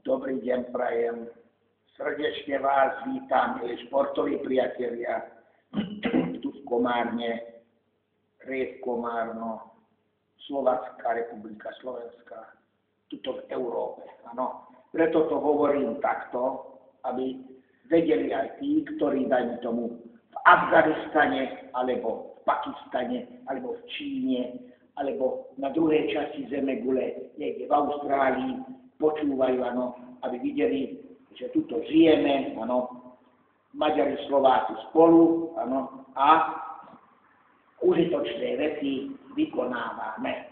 Dobrý deň, prajem. Srdečne vás vítam, milí športoví priatelia, tu v Komárne, Ried Komárno, Slovenská republika, Slovenská, tuto v Európe. Áno. Preto to hovorím takto, aby vedeli aj tí, ktorí, dajme tomu, v Afganistane, alebo v Pakistane, alebo v Číne, alebo na druhej časti zemegule, niekde v Austrálii, počúvajú, áno, aby videli, že tuto žijeme, áno, Maďari, Slováci spolu, áno, a užitočné veci vykonávame.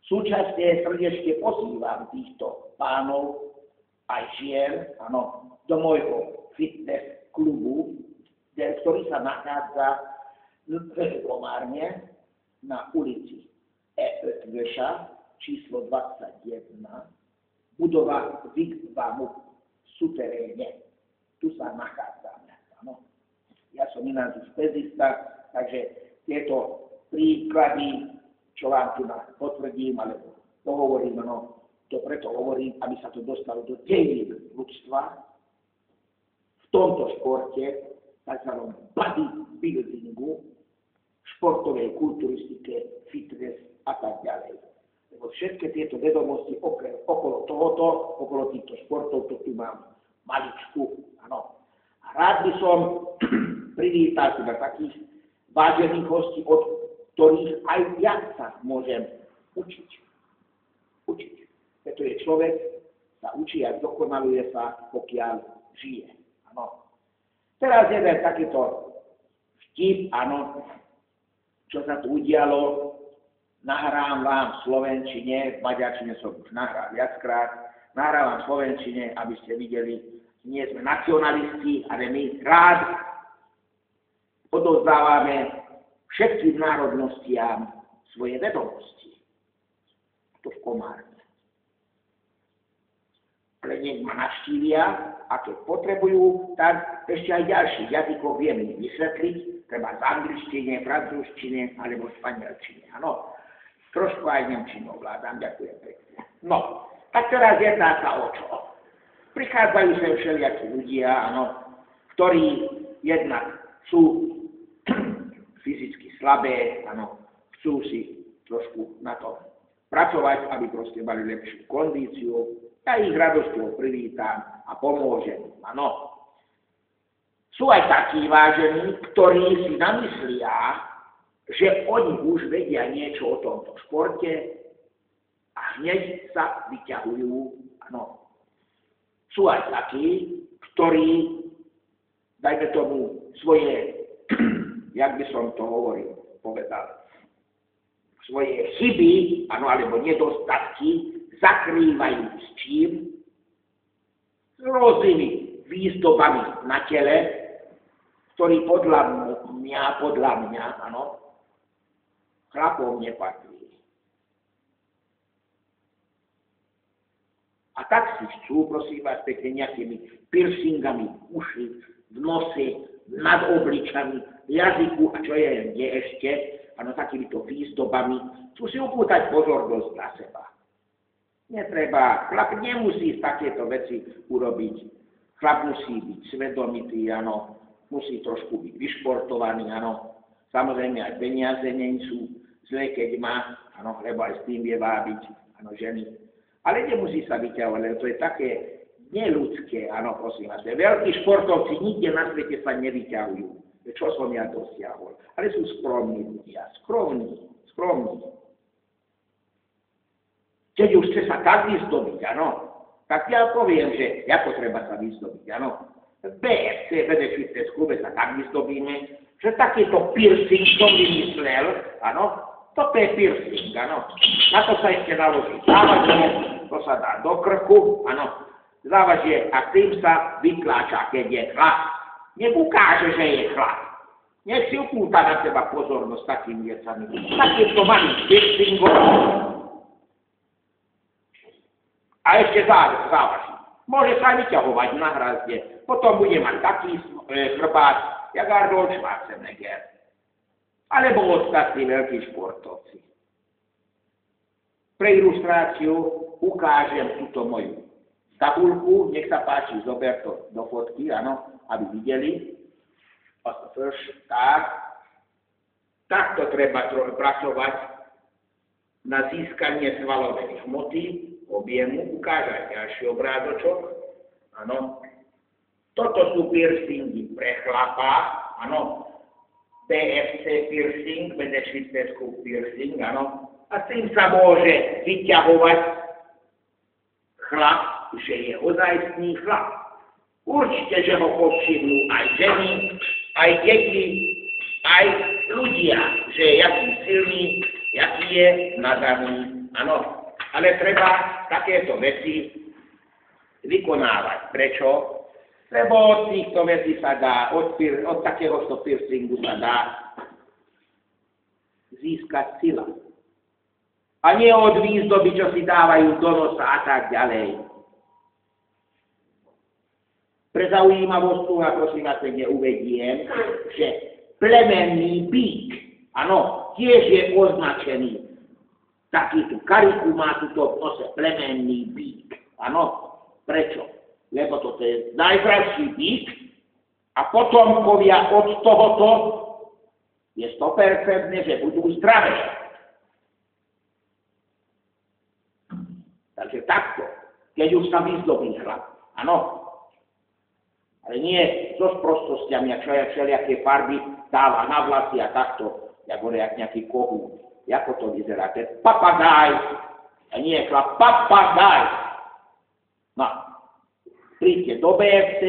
Súčasne srdečne pozývam týchto pánov aj žien, áno, do môjho fitness klubu, ktorý sa nachádza v Komárne na ulici Veša, číslo 21, budova Vigvamu v suteréne. Tu sa nachádzame. Áno. Ja som ináč pezista, takže tieto príklady, čo vám tu potvrdím, alebo pohovorím, no, to preto hovorím, aby sa to dostalo do dejín ľudstva v tomto športe, takzvanom bodybuildingu, športovej kulturistike, fitness a tak ďalej. Lebo všetky tieto vedomosti okolo tohoto, okolo týchto športov, to tu mám maličku, áno. A rád by som privítal teda takých vážených hostí, od ktorých aj ja sa môžem učiť. Pretože človek sa učí a dokonaluje sa, pokiaľ žije. Áno. Teraz jeden takýto vtip, áno, čo sa tu udialo. Nahrám vám v slovenčine, v maďarčine som už nahral viackrát, nahrám vám v slovenčine, aby ste videli, nie sme nacionalisti, ale my rád odovzdávame všetkým národnostiam svoje vedomosti. To v Komárne. Ale nech ma navštívia a keď potrebujú, tak ešte aj ďalších jazykov viem im vysvetliť, treba z angličtine, francúzštine alebo španielčine. Áno. Trošku aj nemčinu ovládam, ďakujem pekne. No, tak teraz jedná sa o čo. Prichádzajú sem všelijakí ľudia, áno, ktorí jednak sú fyzicky slabé, áno, chcú si trošku na to pracovať, aby proste mali lepšiu kondíciu. Ja ich radosťou privítam a pomôžem, áno. Sú aj takí vážení, ktorí si namyslia, že oni už vedia niečo o tomto športe a hneď sa vyťahujú, áno. Sú aj takí, ktorí, dajme tomu, svoje, jak by som to povedal, svoje chyby, áno, alebo nedostatky zakrývajú s čím? S rôznymi výzdobami na tele, ktorý podľa mňa, áno, chlapom nepatrí. A tak si chcú, prosím vás, pekne nejakými piercingami v uši, v nose, nad obličami, v jazyku a čo je kde ešte, áno, takýmito výzdobami, chcú si upútať pozornosť na seba. Netreba, chlap nemusí takéto veci urobiť. Chlap musí byť svedomitý, áno, musí trošku byť vyšportovaný, áno. Samozrejme aj peniaze nie sú zlé, keď má, áno, lebo aj s tým vie vábiť, áno, ženy. Ale nemusí sa vyťahovať, lebo to je také neľudské, áno, prosím vás. Veľkí športovci nikde na svete sa nevyťahujú. Čo som ja dosiahol. Ale sú skromní ľudia, skromní. Keď už chce sa tak vyzdobiť, áno, tak ja poviem, že ako treba sa vyzdobiť, áno. V BFC, Fitness klube sa tak vyzdobíme, že takýto piercing som vymyslel, áno, toto je piercing, áno. Na to sa ešte naloží závažie, to sa dá do krku, áno. Závažie a tým sa vytláča, keď je chlap. Nech ukáže, že je chlap. Nech si upúta na seba pozornosť takým vecami. Takýmto malým piercingom. A ešte závaží. Môže sa vyťahovať na hrazde. Potom bude mať taký chrbát, jak Arnold Schwarzenegger. Alebo ostatní veľkí športovci. Pre ilustráciu ukážem túto moju tabulku, nech sa páči, zober to do fotky, áno, aby videli. Takto treba pracovať na získanie svalovej hmoty, objemu, ukážať ďalší obrázočok, áno. Toto sú piercingy pre chlapa, áno. BFC piercing, bedešvicterskú piercing, áno. A s tým sa môže vyťahovať chlap, že je ozajstný chlap. Určite, že ho povšimnú aj ženy, aj deti, aj ľudia, že je jaký silný, jaký je nadaný, áno. Ale treba takéto veci vykonávať. Prečo? Lebo od týchto vecí sa dá, od takéhoto piercingu sa dá získať sila. A nie od výzdoby, čo si dávajú do nosa a tak ďalej. Pre zaujímavosť tu, prosím vás, uvediem, že plemenný bík, áno, tiež je označený. Takýto kariku má tuto v nose plemenný bík, áno. Prečo? Lebo toto je najzdravší bík a potomkovia od tohoto je 100%, že budú zdravé. Takže takto, keď už sa vyzdobí chlap, áno. Ale nie so sprostostiami a všelijaké farby dáva na vlasy a takto, jak nejaký kohút. Ako to vyzerá? To je papagáj. A nie chlap, papagáj. No, príďte do BFC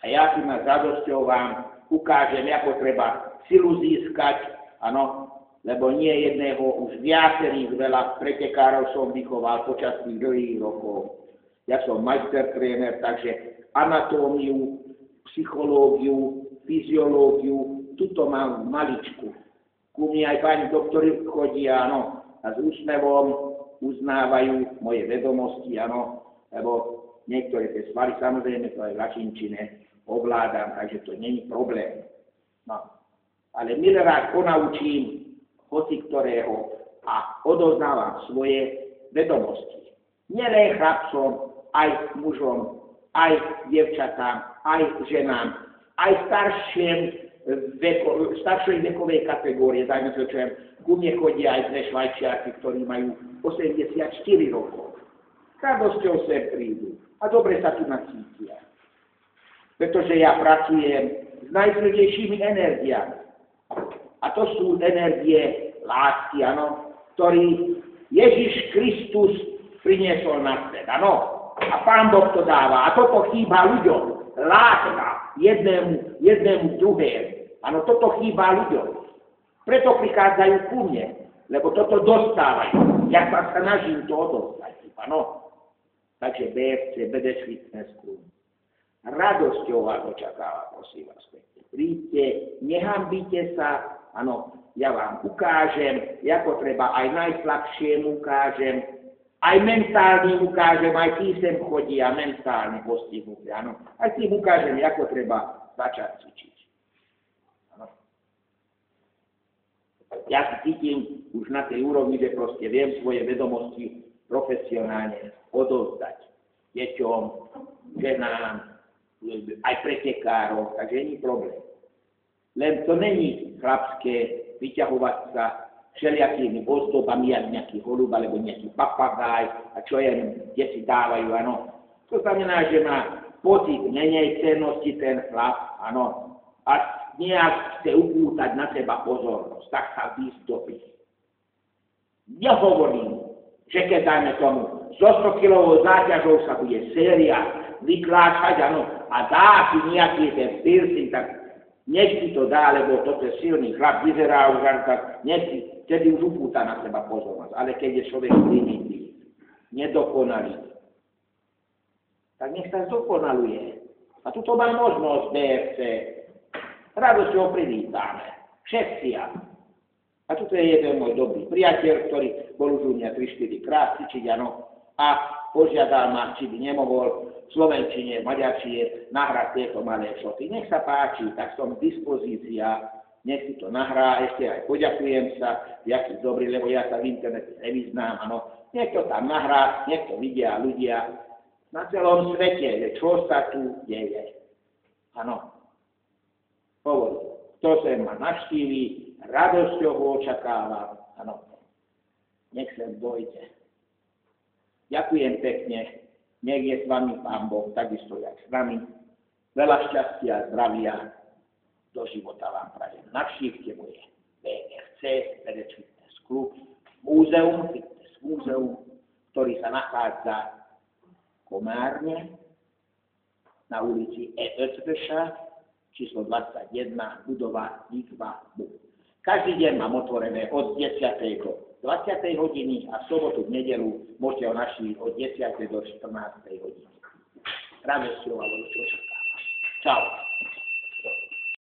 a ja si s radosťou vám ukážem, ako treba silu získať, áno, lebo nie jedného, už viacerých veľa pretekárov som vychoval počas tých dlhých rokov. Ja som majster tréner, takže anatómiu, psychológiu, fyziológiu, tuto mám maličku. Ku mne aj pani doktori chodia, áno, a s úsmevom uznávajú moje vedomosti, áno, lebo niektoré tie svaly, samozrejme, to aj v latinčine ovládam, takže to nie je problém. No, ale milé rád ponaučím hoci ktorého a odoznávam svoje vedomosti. Nielen chlapcom, aj mužom, aj dievčatám, aj ženám, aj staršej vekovej kategórie, dajme to, čo ku mne chodia aj dve Švajčiarky, ktorí majú 84 rokov. Radosťou sem prídu a dobre sa tu nacítia. Pretože ja pracujem s najsilnejšími energiami. A to sú energie lásky, áno, ktorý Ježiš Kristus priniesol na svet, áno. A Pán Boh to dáva. A toto chýba ľuďom. Láska jednému druhému. Áno, toto chýba ľuďom. Preto prichádzajú ku mne, lebo toto dostávajú. Ja sa snažím to odostať, áno. Takže BFC, BDŠ Fitness Club. Radosťou vás očakáva, prosím vás. Príďte, nehambite sa, áno, ja vám ukážem, ako treba, aj najslabšiemu ukážem, aj mentálnym ukážem, aj tí sem chodí a mentálne postihnuté, áno. Aj tým ukážem, ako treba začať cvičiť. Áno. Ja si cítim už na tej úrovni, že proste viem svoje vedomosti profesionálne odovzdať deťom, ženám, aj pretekárov, takže nie je problém. Len to není chlapské vyťahovať sa všelijakými ozdobami, jak nejaký holub alebo nejaký papagáj a čo je, kde si dávajú, áno. To znamená, že má pocit menej cennosti ten chlap, áno, a nejak chce upútať na seba pozornosť, tak sa vyzdobí. Nehovorím, že keď dajme tomu, so 100-kilovou záťažou sa bude séria vykláčať, áno, a dá si nejaký ten piercing, tak nech si to dá, lebo toto je silný chlap, vyzerá už, tak nech si, tedy už upúta na seba pozornosť. Ale keď je človek primitív, nedokonalý, tak nech sa zdokonaluje. A tuto má možnosť BFC. Radosťou privítame. Všetci. A tuto je jeden môj dobrý priateľ, ktorý bol už u mňa 3-4 krát cvičiť, áno, a požiadal ma, či by nemohol v slovenčine, v maďarčine nahrať tieto malé šoty. Nech sa páči, tak som k dispozícii, nech si to nahrá, ešte aj poďakujem sa, jaký dobrý, lebo ja sa v internete nevyznám, áno. Nech to tam nahrá, nech to vidia ľudia, na celom svete, že čo sa tu deje. Áno. Hovorí, kto sem ma navštíví, radosťou ho očakáva. Áno. Nech sem dojde. Ďakujem pekne. Nech je s vami Pán Boh, takisto jak s nami. Veľa šťastia, zdravia do života vám prajem. Navštívte moje VRC, Verec Fitness Club, Fitness múzeum, ktorý sa nachádza v Komárne na ulici Eötvösa, číslo 21, budova Nikva BU. Každý deň mám otvorené od 10. do 20. hodiny a v sobotu, v nedelu môžete ho navštíviť od 10. do 14. hodiny. Radosťou a očakávam. Čau.